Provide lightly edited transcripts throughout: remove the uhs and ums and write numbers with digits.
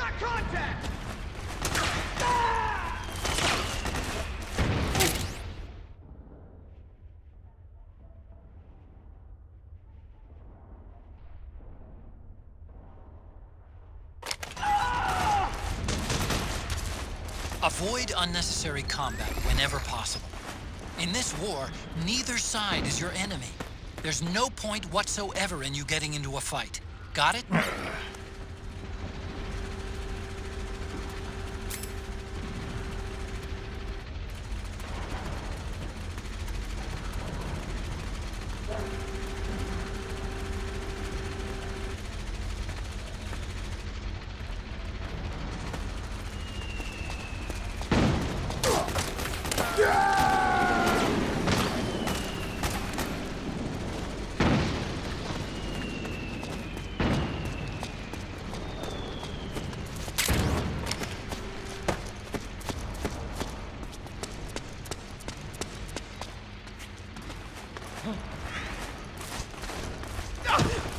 got contact! Avoid unnecessary combat whenever possible. In this war, neither side is your enemy. There's no point whatsoever in you getting into a fight. Got it?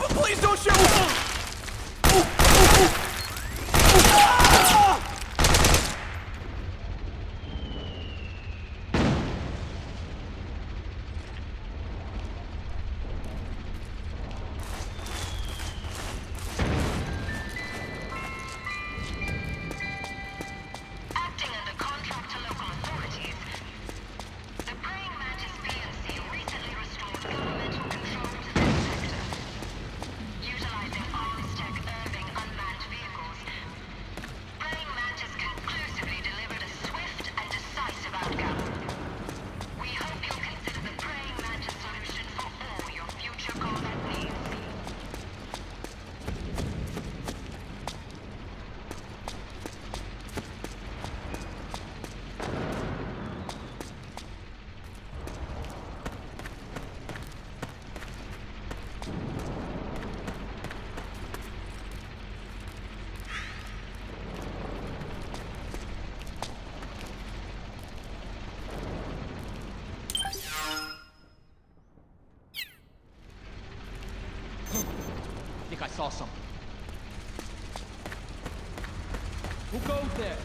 Please don't shoot! Acting under contract to local authorities, the Praying Mantis PNC recently restored governmental control to this sector. Utilizing arms tech Irving unmanned vehicles, Praying Mantis conclusively delivered a swift and decisive outcome. We hope you'll consider the Praying Mantis solution for all your future combat needs. I think I saw something. Who goes there?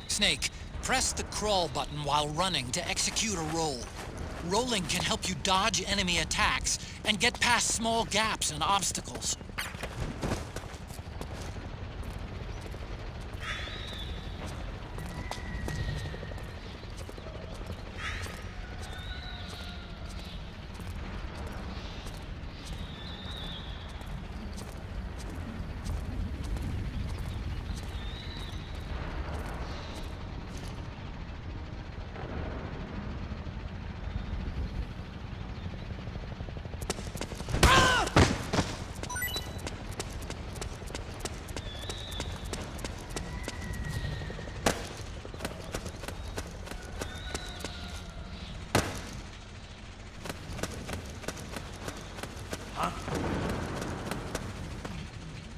Snake, press the crawl button while running to execute a roll. Rolling can help you dodge enemy attacks and get past small gaps and obstacles.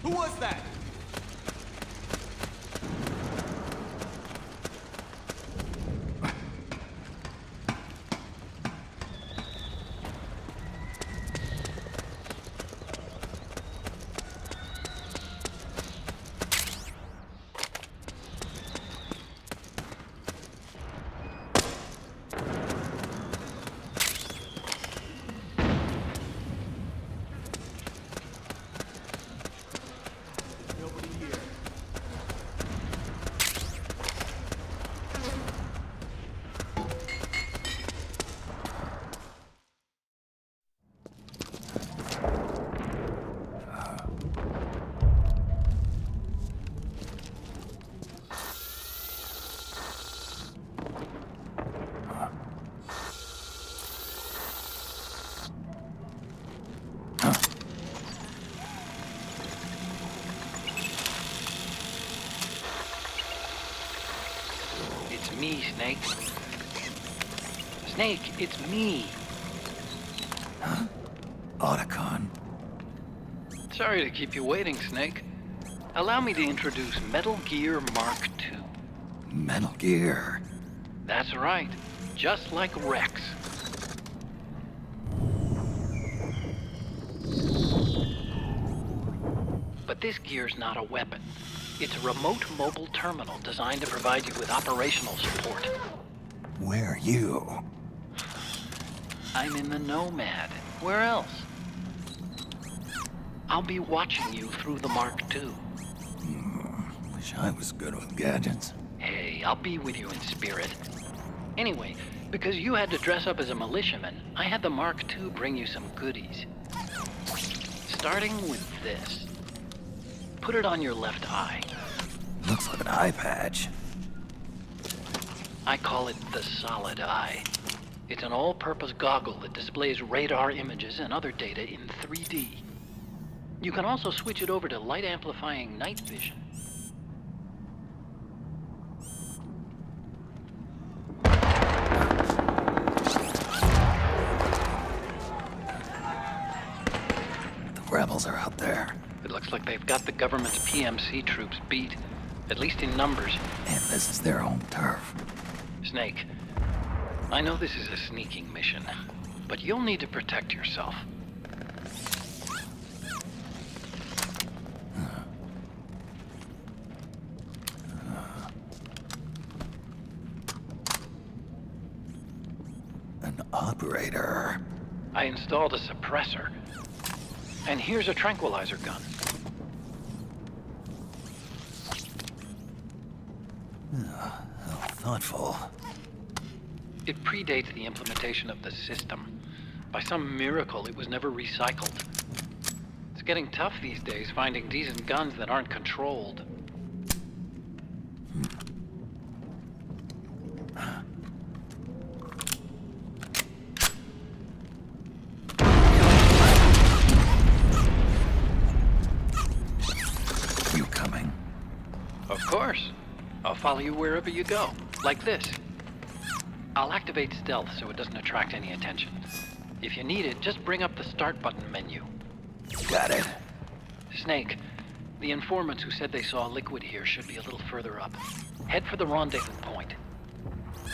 Who was that? me, Snake. Snake, it's me. Otacon. Sorry to keep you waiting, Snake. Allow me to introduce Metal Gear Mark II. Metal Gear. That's right. Just like Rex. But this gear's not a weapon. It's a remote mobile terminal designed to provide you with operational support. Where are you? I'm in the Nomad. Where else? I'll be watching you through the Mark II. Wish I was good with gadgets. Hey, I'll be with you in spirit. Anyway, because you had to dress up as a militiaman, I had the Mark II bring you some goodies. Starting with this. Put it on your left eye. Looks like an eye patch. I call it the Solid Eye. It's an all-purpose goggle that displays radar images and other data in 3D. You can also switch it over to light-amplifying night vision. The rebels are out there. It looks like they've got the government's PMC troops beat, at least in numbers. And this is their home turf. Snake, I know this is a sneaking mission, but you'll need to protect yourself. An operator. I installed a suppressor. And here's a tranquilizer gun. How thoughtful. It predates the implementation of the system. By some miracle, it was never recycled. It's getting tough these days finding decent guns that aren't controlled. You coming? Of course. I'll follow you wherever you go, like this. I'll activate stealth so it doesn't attract any attention. If you need it, just bring up the start button menu. Got it. Snake, the informants who said they saw liquid here should be a little further up. Head for the rendezvous point.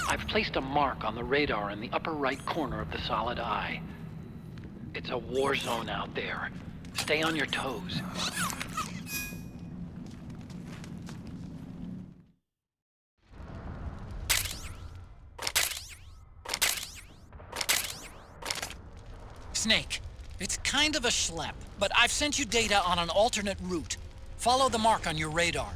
I've placed a mark on the radar in the upper right corner of the Solid Eye. It's a war zone out there. Stay on your toes. Snake, it's kind of a schlep, but I've sent you data on an alternate route. Follow the mark on your radar.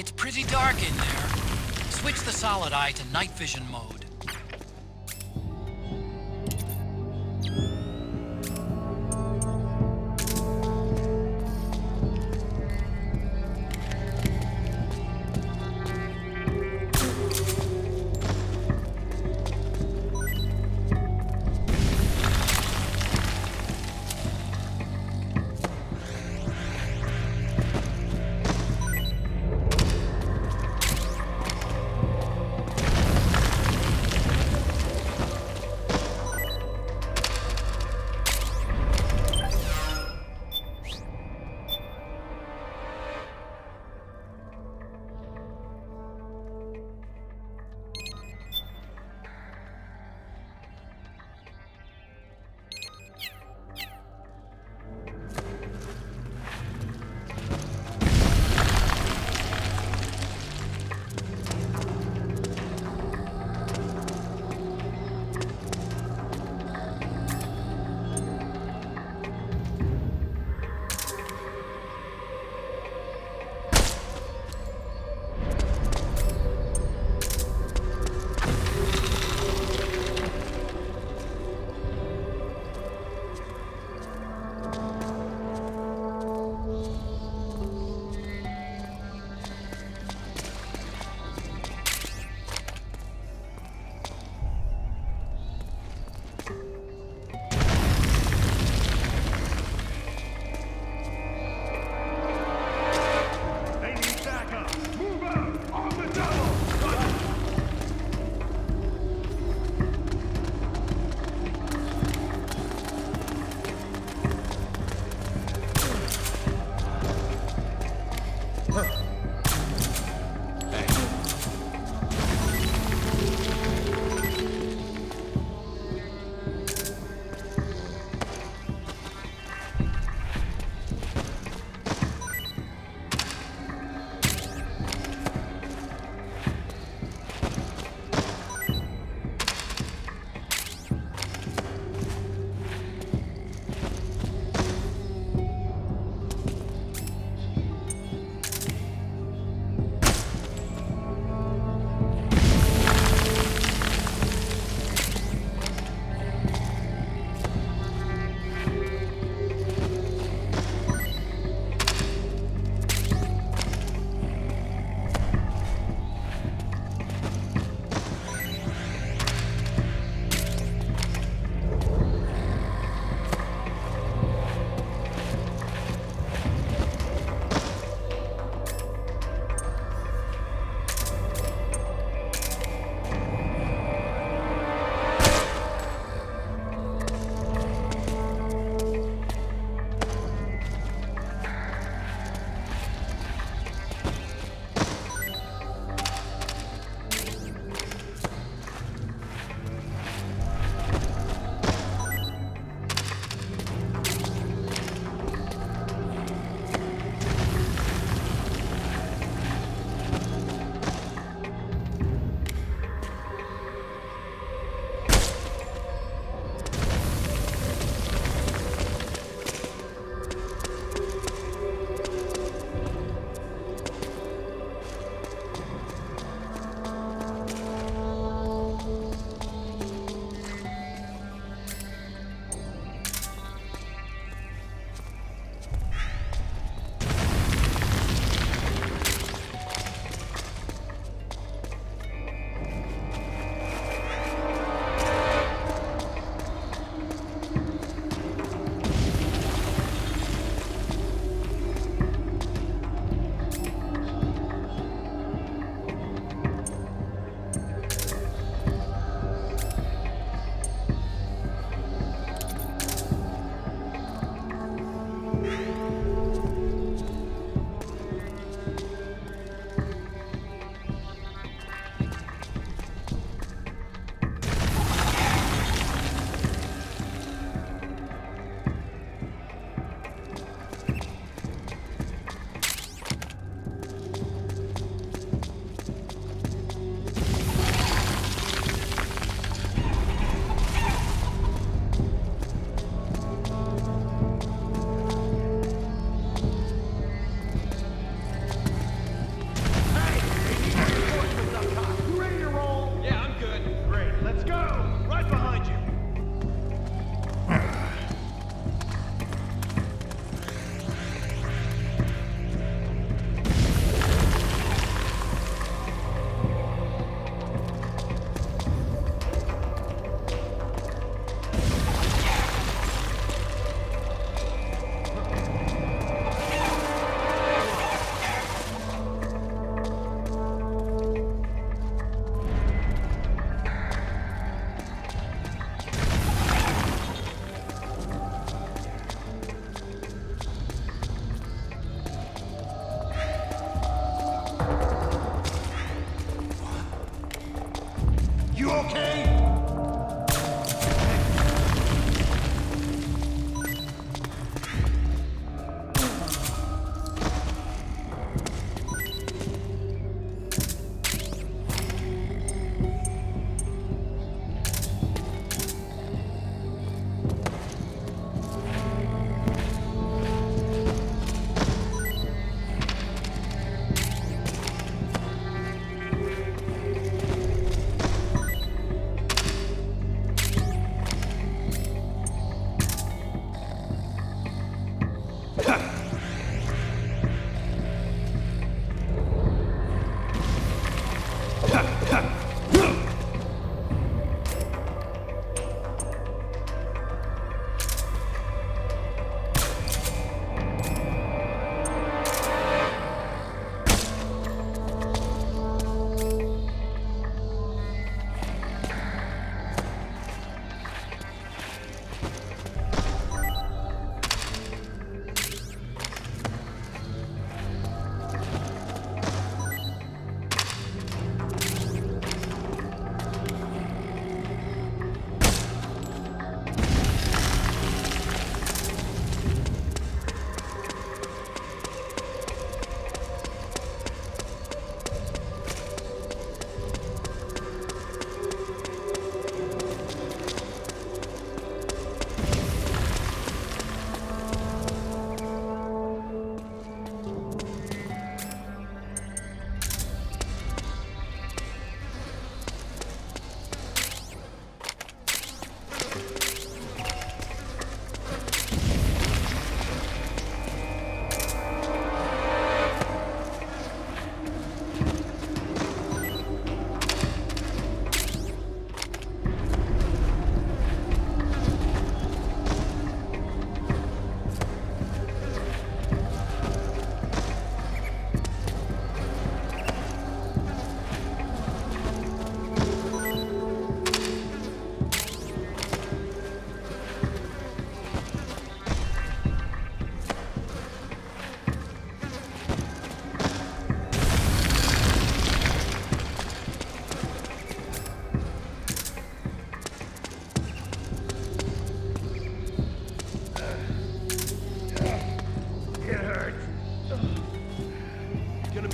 It's pretty dark in there. Switch the solid eye to night vision mode.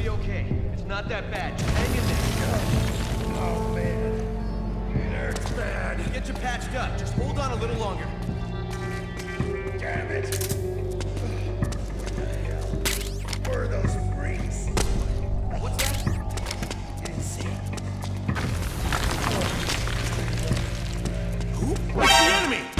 be okay. It's not that bad. Just hang in there. Oh, man. It hurts bad. We'll get you patched up. Just hold on a little longer. Damn it. What the hell? Where are those freaks? What's that? You didn't see. Who? It's the enemy!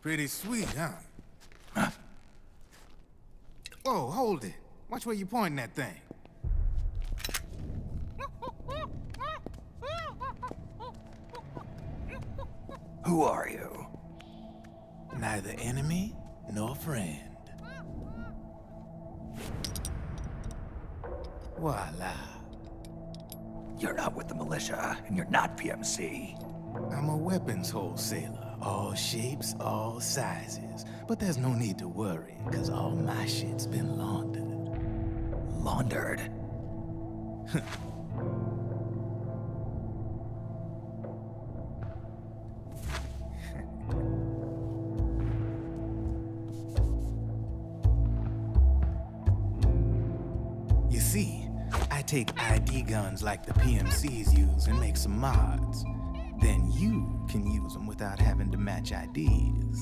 Pretty sweet, huh? Whoa, hold it. Watch where you pointing that thing. Who are you? Neither enemy nor friend. Voila. You're not with the militia, and you're not PMC. I'm a weapons wholesaler. All shapes, all sizes. But there's no need to worry, because all my shit's been laundered. Laundered? You see, I take ID guns like the PMCs use and make some mods. Then you can use them without having to match IDs.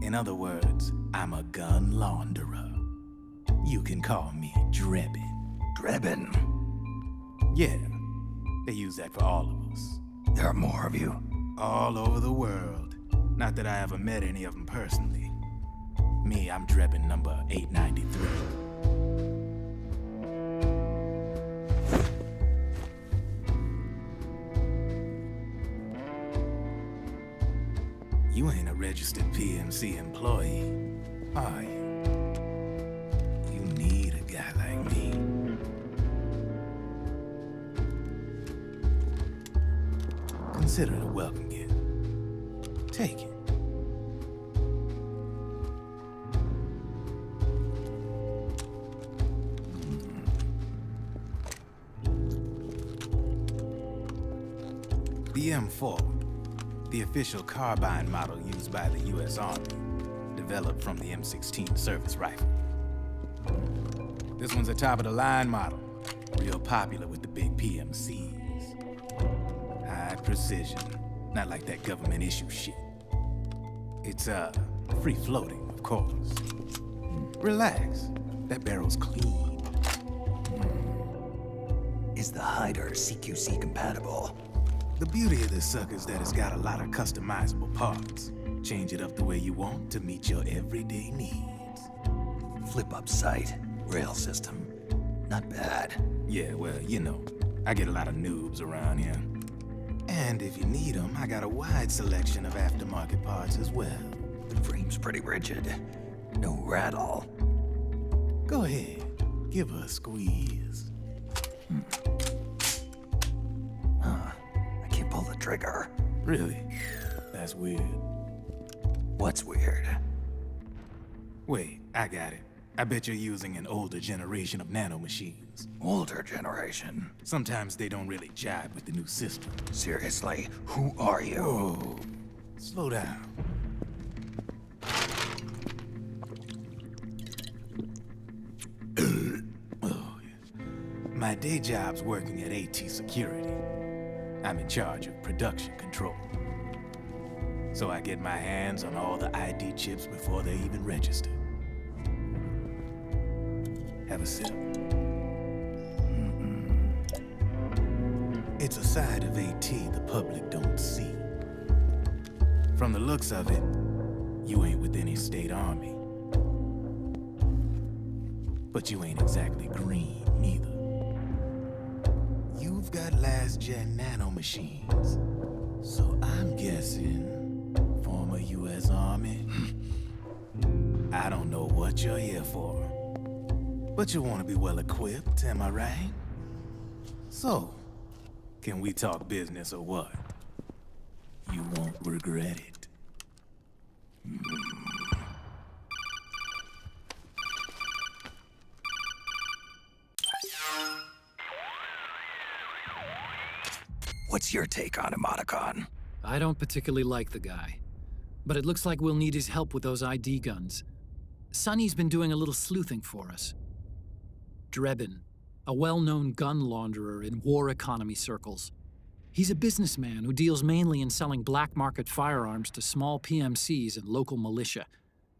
In other words, I'm a gun launderer. You can call me Drebin. Drebin? Yeah, they use that for all of us. There are more of you. All over the world. Not that I ever met any of them personally. Me, I'm Drebin number 893. You ain't a registered PMC employee, are you? You need a guy like me. Consider it a welcome gift. Take it. The M4, the official carbine model used by the U.S. Army, developed from the M16 service rifle. This one's a top-of-the-line model, real popular with the big PMCs. High precision, not like that government-issue shit. It's, free-floating, of course. Relax, that barrel's clean. Is the hider CQC compatible? The beauty of this sucker's that it's got a lot of customizable parts. Change it up the way you want to meet your everyday needs. Flip-up sight, rail system. Not bad. Yeah, well, you know, I get a lot of noobs around here. And if you need them, I got a wide selection of aftermarket parts as well. The frame's pretty rigid. No rattle. Go ahead, give her a squeeze. I can't pull the trigger. Really? That's weird. What's weird? Wait, I got it. I bet you're using an older generation of nanomachines. Older generation? Sometimes they don't really jive with the new system. Seriously, who are you? Whoa, slow down. Oh, yeah. My day job's working at AT Security. I'm in charge of production control. So I get my hands on all the ID chips before they even register. Have a sip. It's a side of AT the public don't see. From the looks of it, you ain't with any state army. But you ain't exactly green, neither. You've got last-gen nanomachines. So I'm guessing former U.S. Army. I don't know what you're here for. But you want to be well-equipped, am I right? So, can we talk business or what? You won't regret it. What's your take on Emoticon? I don't particularly like the guy, but it looks like we'll need his help with those ID guns. Sonny's been doing a little sleuthing for us. Drebin, a well-known gun launderer in war economy circles. He's a businessman who deals mainly in selling black market firearms to small PMCs and local militia.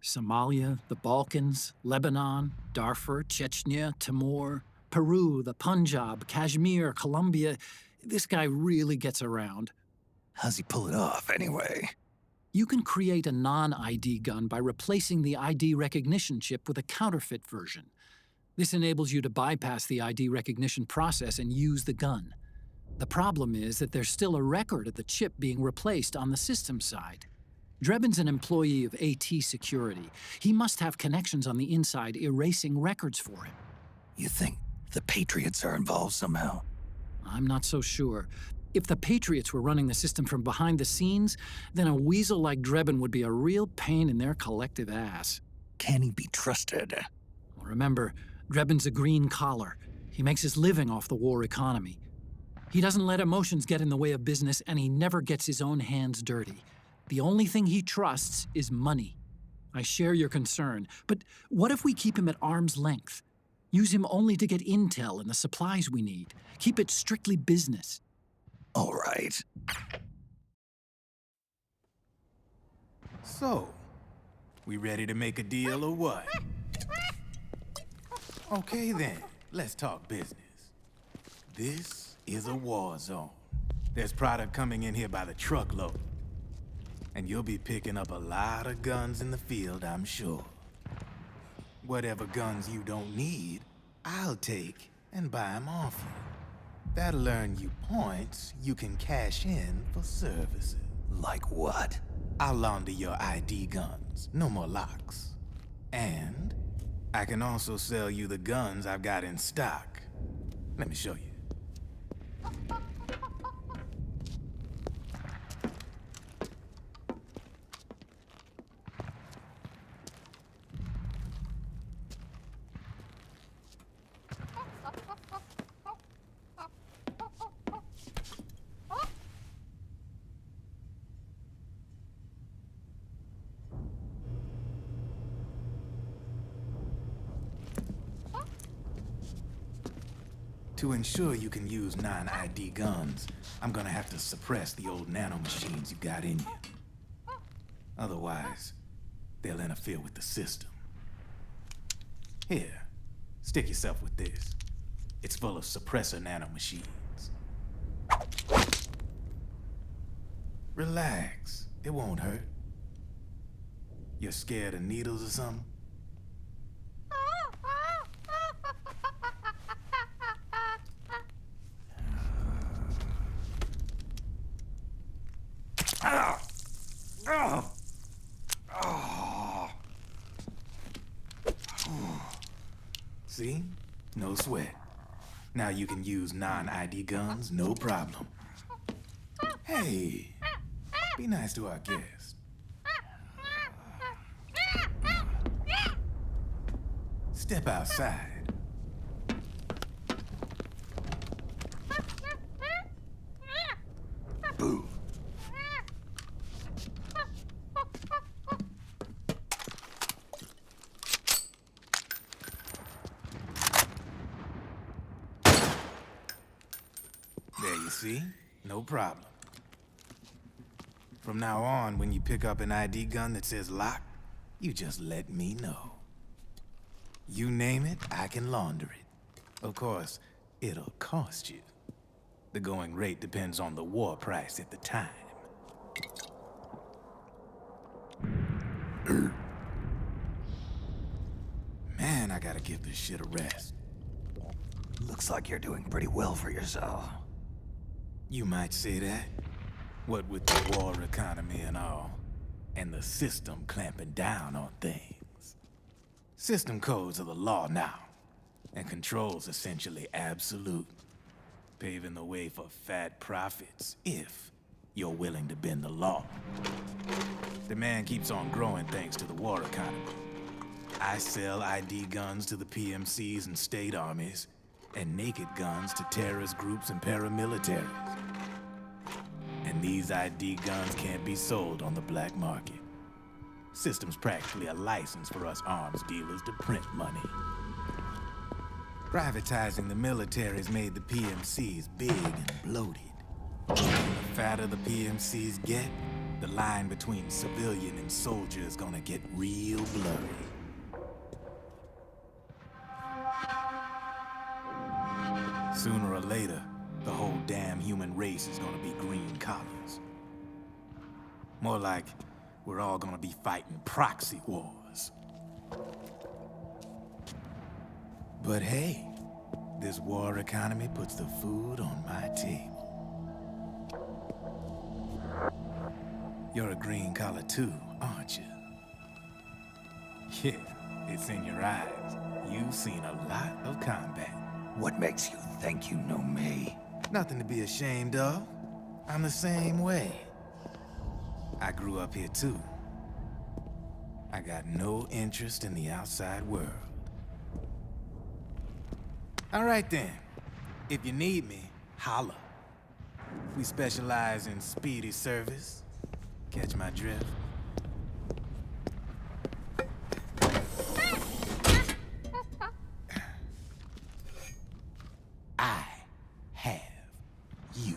Somalia, the Balkans, Lebanon, Darfur, Chechnya, Timor, Peru, the Punjab, Kashmir, Colombia. This guy really gets around. How's he pull it off, anyway? You can create a non-ID gun by replacing the ID recognition chip with a counterfeit version. This enables you to bypass the ID recognition process and use the gun. The problem is that there's still a record of the chip being replaced on the system side. Drebin's an employee of AT Security. He must have connections on the inside erasing records for him. You think the Patriots are involved somehow? I'm not so sure. If the Patriots were running the system from behind the scenes, then a weasel like Drebin would be a real pain in their collective ass. Can he be trusted? Remember, Drebin's a green collar. He makes his living off the war economy. He doesn't let emotions get in the way of business, and he never gets his own hands dirty. The only thing he trusts is money. I share your concern, but what if we keep him at arm's length? Use him only to get intel and the supplies we need. Keep it strictly business. All right. So, we ready to make a deal or what? Okay then, let's talk business. This is a war zone. There's product coming in here by the truckload. And you'll be picking up a lot of guns in the field, I'm sure. Whatever guns you don't need, I'll take and buy them off you. That'll earn you points you can cash in for services. Like what? I'll launder your ID guns, no more locks. And I can also sell you the guns I've got in stock. Let me show you. To ensure you can use non-ID guns, I'm gonna have to suppress the old nanomachines you got in you. Otherwise, they'll interfere with the system. Here, stick yourself with this. It's full of suppressor nanomachines. Relax, it won't hurt. You're scared of needles or something? See? No sweat. Now you can use non-ID guns, no problem. Hey, be nice to our guest. Step outside. Boo. There you see? No problem. From now on, when you pick up an ID gun that says lock, you just let me know. You name it, I can launder it. Of course, it'll cost you. The going rate depends on the war price at the time. Man, I gotta give this shit a rest. Looks like you're doing pretty well for yourself. You might say that. What with the war economy and all, and the system clamping down on things. System codes are the law now, and control's essentially absolute, paving the way for fat profits if you're willing to bend the law. Demand keeps on growing thanks to the war economy. I sell ID guns to the PMCs and state armies, and naked guns to terrorist groups and paramilitaries. And these ID guns can't be sold on the black market. System's practically a license for us arms dealers to print money. Privatizing the military's made the PMCs big and bloated. The fatter the PMCs get, the line between civilian and soldier is gonna get real blurry. Sooner or later, the whole damn human race is gonna be green collars. More like we're all gonna be fighting proxy wars. But hey, this war economy puts the food on my table. You're a green collar too, aren't you? Yeah, it's in your eyes. You've seen a lot of combat. What makes you think you know me? Nothing to be ashamed of. I'm the same way. I grew up here too. I got no interest in the outside world. All right then. If you need me, holla. We specialize in speedy service. Catch my drift? I have you.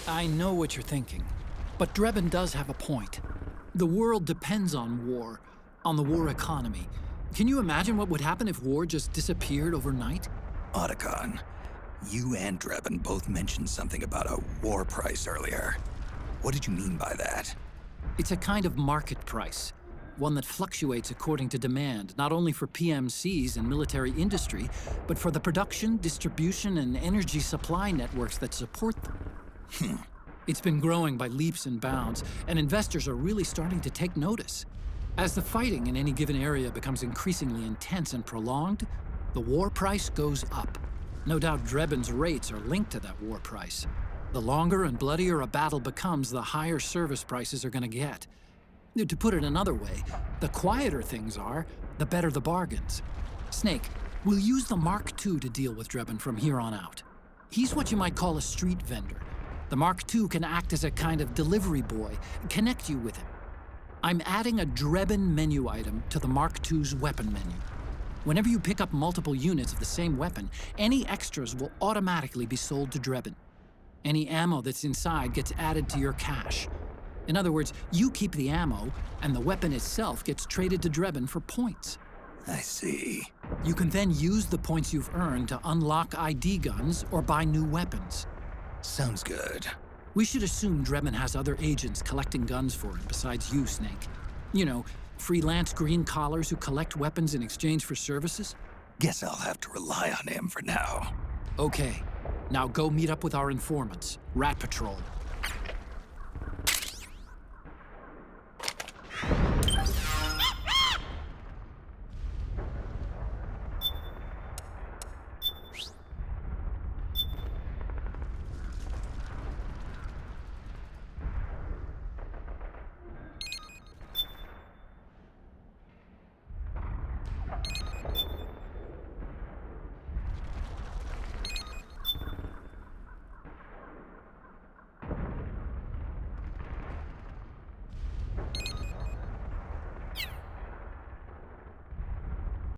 I know what you're thinking, but Drebin does have a point. The world depends on war, on the war economy. Can you imagine what would happen if war just disappeared overnight? Otacon, you and Drebin both mentioned something about a war price earlier. What did you mean by that? It's a kind of market price, one that fluctuates according to demand, not only for PMCs and military industry, but for the production, distribution, and energy supply networks that support them. It's been growing by leaps and bounds, and investors are really starting to take notice. As the fighting in any given area becomes increasingly intense and prolonged, the war price goes up. No doubt Drebin's rates are linked to that war price. The longer and bloodier a battle becomes, the higher service prices are going to get. To put it another way, the quieter things are, the better the bargains. Snake, we'll use the Mark II to deal with Drebin from here on out. He's what you might call a street vendor. The Mark II can act as a kind of delivery boy, connect you with him. I'm adding a Drebin menu item to the Mark II's weapon menu. Whenever you pick up multiple units of the same weapon, any extras will automatically be sold to Drebin. Any ammo that's inside gets added to your cache. In other words, you keep the ammo, and the weapon itself gets traded to Drebin for points. I see. You can then use the points you've earned to unlock ID guns or buy new weapons. Sounds good. We should assume Drebin has other agents collecting guns for him besides you, Snake. You know, freelance green collars who collect weapons in exchange for services? Guess I'll have to rely on him for now. Okay, now go meet up with our informants, Rat Patrol.